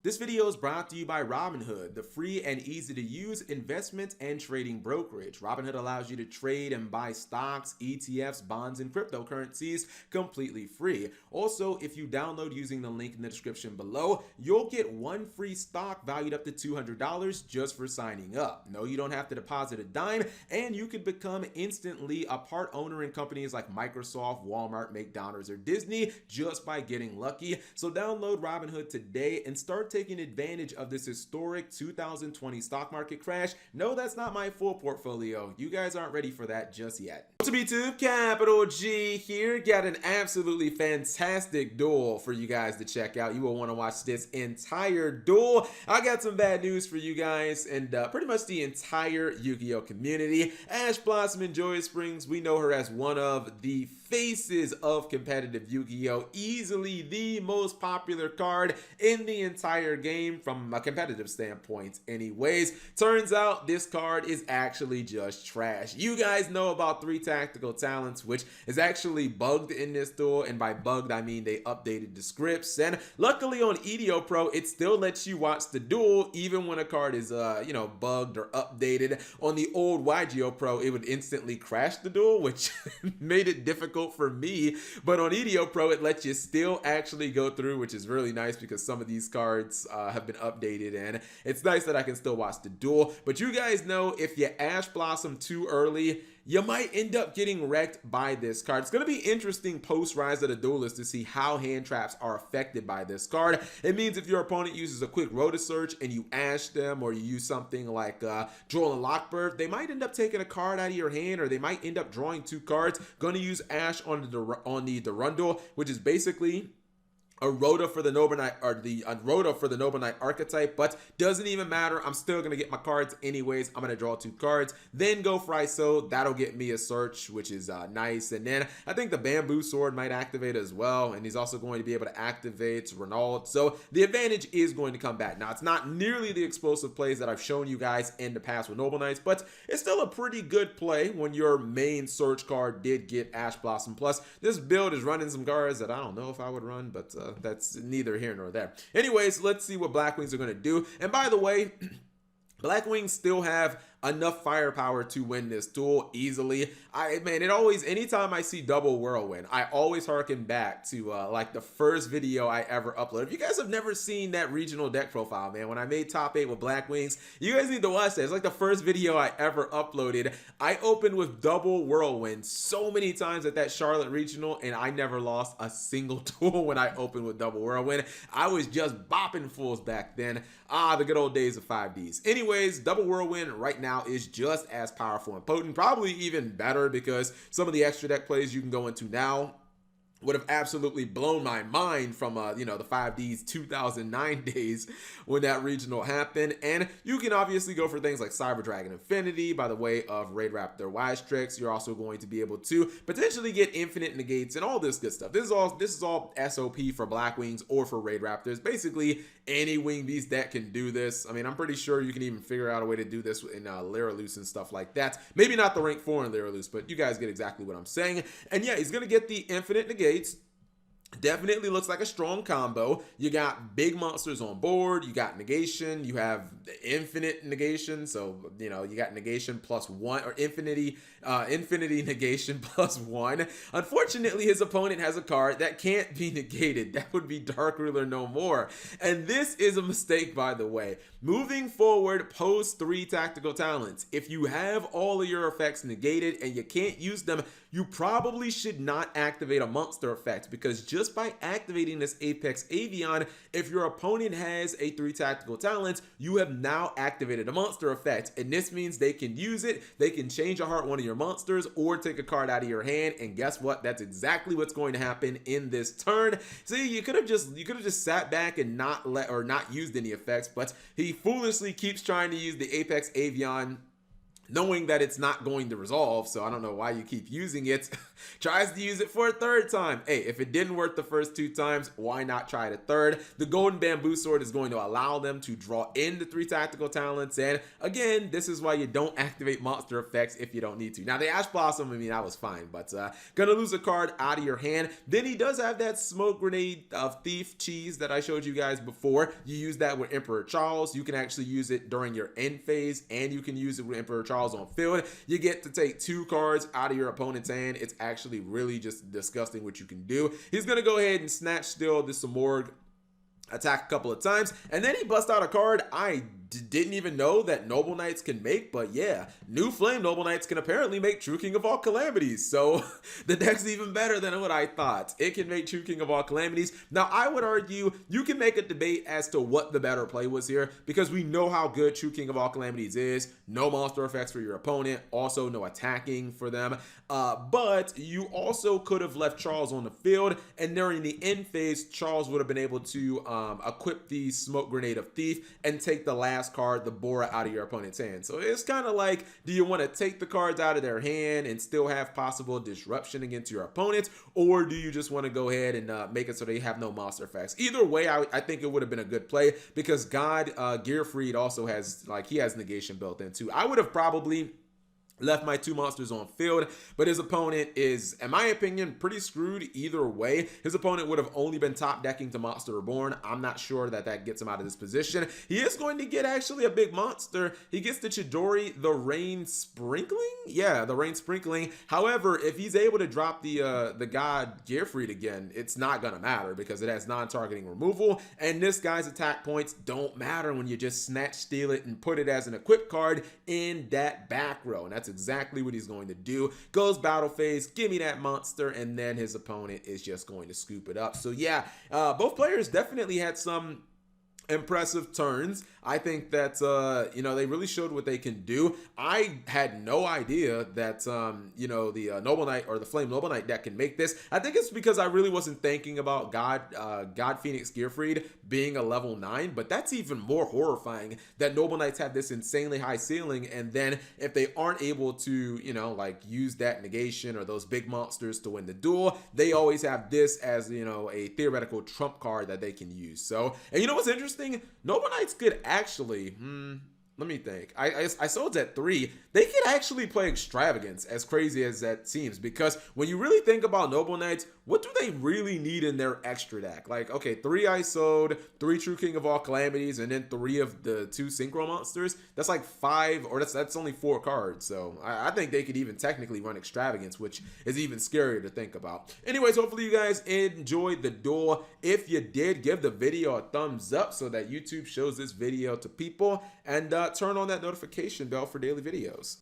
This video is brought to you by Robinhood, the free and easy to use investment and trading brokerage. Robinhood allows you to trade and buy stocks, ETFs, bonds, and cryptocurrencies completely free. Also, if you download using the link in the description below, you'll get one free stock valued up to $200 just for signing up. No, you don't have to deposit a dime, and you could become instantly a part owner in companies like Microsoft, Walmart, McDonald's, or Disney just by getting lucky. So download Robinhood today and start taking advantage of this historic 2020 stock market crash. No, that's not my full portfolio. You guys aren't ready for that just yet. What's up, YouTube? Capital G here. Got an absolutely fantastic duel for you guys to check out. You will want to watch this entire duel. I got some bad news for you guys and pretty much the entire Yu-Gi-Oh community. Ash Blossom in Joyous Springs, we know her as one of the faces of competitive Yu-Gi-Oh! Easily the most popular card in the entire game from a competitive standpoint anyways. Turns out this card is actually just trash. You guys know about 3 tactical talents, which is actually bugged in this duel, and by bugged I mean they updated the scripts, and luckily on Yugioh Pro it still lets you watch the duel even when a card is bugged or updated. On the old Yugioh Pro it would instantly crash the duel, which made it difficult for me, but on Yugioh Pro it lets you still actually go through, which is really nice because some of these cards have been updated, and it's nice that I can still watch the duel. But you guys know if you Ash Blossom too early, you might end up getting wrecked by this card. It's going to be interesting post Rise of the Duelist to see how hand traps are affected by this card. It means if your opponent uses a quick Rota Search and you Ash them, or you use something like Droll and Lockbird, they might end up taking a card out of your hand, or they might end up drawing 2 cards. Going to use Ash on the Durundle, which is basically a Rota for the Noble Knight, or the Rota for the Noble Knight archetype, but doesn't even matter. I'm still gonna get my cards anyways. I'm gonna draw 2 cards, then go for ISO. That'll get me a search, which is nice. And then I think the Bamboo Sword might activate as well, and he's also going to be able to activate Renault. So the advantage is going to come back. Now, it's not nearly the explosive plays that I've shown you guys in the past with Noble Knights, but it's still a pretty good play when your main search card did get Ash Blossom. Plus, this build is running some cards that I don't know if I would run, but that's neither here nor there. Anyways, let's see what Black Wings are going to do. And by the way, Black Wings still have enough firepower to win this duel easily. Anytime I see double whirlwind, I always harken back to like the first video I ever uploaded. If you guys have never seen that regional deck profile, man, when I made top 8 with Black Wings, you guys need to watch that. It's like the first video I ever uploaded. I opened with double whirlwind so many times at that Charlotte regional, and I never lost a single duel when I opened with double whirlwind. I was just bopping fools back then. The good old days of 5Ds. Anyways, double whirlwind right now is just as powerful and potent, probably even better, because some of the extra deck plays you can go into now would have absolutely blown my mind from the 5Ds 2009 days when that regional happened. And you can obviously go for things like Cyber Dragon Infinity by the way of Raid Raptor Wise Tricks. You're also going to be able to potentially get infinite negates and all this good stuff. This is all SOP for Black Wings or for Raid Raptors. Basically any Wing Beast deck can do this. I mean, I'm pretty sure you can even figure out a way to do this in Lyra-Loose and stuff like that. Maybe not the rank 4 in Lyra-Loose, but you guys get exactly what I'm saying. And yeah, he's gonna get the infinite negates. Definitely looks like a strong combo. You got big monsters on board, you got negation, you have infinite negation, so you got negation +1, or infinity negation +1. Unfortunately, his opponent has a card that can't be negated. That would be Dark Ruler no more. And this is a mistake, by the way. Moving forward, post 3 tactical talents, if you have all of your effects negated and you can't use them, you probably should not activate a monster effect, because just by activating this Apex Avian, if your opponent has a 3 tactical talents, you have now activated a monster effect, and this means they can use it, they can change or heart one of your monsters, or take a card out of your hand, and guess what? That's exactly what's going to happen in this turn. See, you could have just sat back and not used any effects, but he foolishly keeps trying to use the Apex Avian knowing that it's not going to resolve, so I don't know why you keep using it, tries to use it for a third time. Hey, if it didn't work the first 2 times, why not try it a third? The Golden Bamboo Sword is going to allow them to draw in the 3 tactical talents, and again, this is why you don't activate monster effects if you don't need to. Now, the Ash Blossom, I mean, that was fine, but gonna lose a card out of your hand. Then he does have that Smoke Grenade of Thief cheese that I showed you guys before. You use that with Emperor Charles. You can actually use it during your end phase, and you can use it with Emperor Charles on field. You get to take 2 cards out of your opponent's hand. It's actually really just disgusting what you can do. He's going to go ahead and snatch steal this Samorg, attack a couple of times, and then he busts out a card I didn't even know that Noble Knights can make, but yeah, New Flame Noble Knights can apparently make True King of all Calamities, so the deck's even better than what I thought. It can make True King of all Calamities. Now, I would argue you can make a debate as to what the better play was here, because we know how good True King of all Calamities is. No monster effects for your opponent, also no attacking for them, but you also could have left Charles on the field, and during the end phase, Charles would have been able to equip the Smoke Grenade of Thief and take the last card, the Bora, out of your opponent's hand. So it's kind of like, do you want to take the cards out of their hand and still have possible disruption against your opponents, or do you just want to go ahead and make it so they have no monster effects? Either way, I think it would have been a good play, because God Gearfried also has, like, he has negation built in too. I would have probably left my 2 monsters on field, but his opponent is, in my opinion, pretty screwed either way. His opponent would have only been top decking to Monster Reborn. I'm not sure that that gets him out of this position. He is going to get actually a big monster. He gets the Chidori, the Rain Sprinkling? Yeah, the Rain Sprinkling. However, if he's able to drop the God Gearfried again, it's not gonna matter because it has non-targeting removal, and this guy's attack points don't matter when you just snatch steal it and put it as an equipped card in that back row, and that's exactly what he's going to do. Goes battle phase, give me that monster, and then his opponent is just going to scoop it up. So yeah, both players definitely had some impressive turns. I think that, you know, they really showed what they can do. I had no idea that, you know, the Noble Knight or the Flame Noble Knight deck can make this. I think it's because I really wasn't thinking about God Phoenix Gearfried being a level 9, but that's even more horrifying that Noble Knights have this insanely high ceiling, and then if they aren't able to, you know, like use that negation or those big monsters to win the duel, they always have this as, you know, a theoretical trump card that they can use. So, and you know what's interesting? Noble Knights could actually, let me think. I sold at 3. They could actually play Extravagance, as crazy as that seems, because when you really think about Noble Knights, what do they really need in their extra deck? Like, okay, 3 ISO'd, 3 True King of all Calamities, and then 3 of the 2 Synchro monsters. That's like 5, or that's only 4 cards. So I think they could even technically run Extravagance, which is even scarier to think about. Anyways, hopefully you guys enjoyed the duel. If you did, give the video a thumbs up so that YouTube shows this video to people, and turn on that notification bell for daily videos.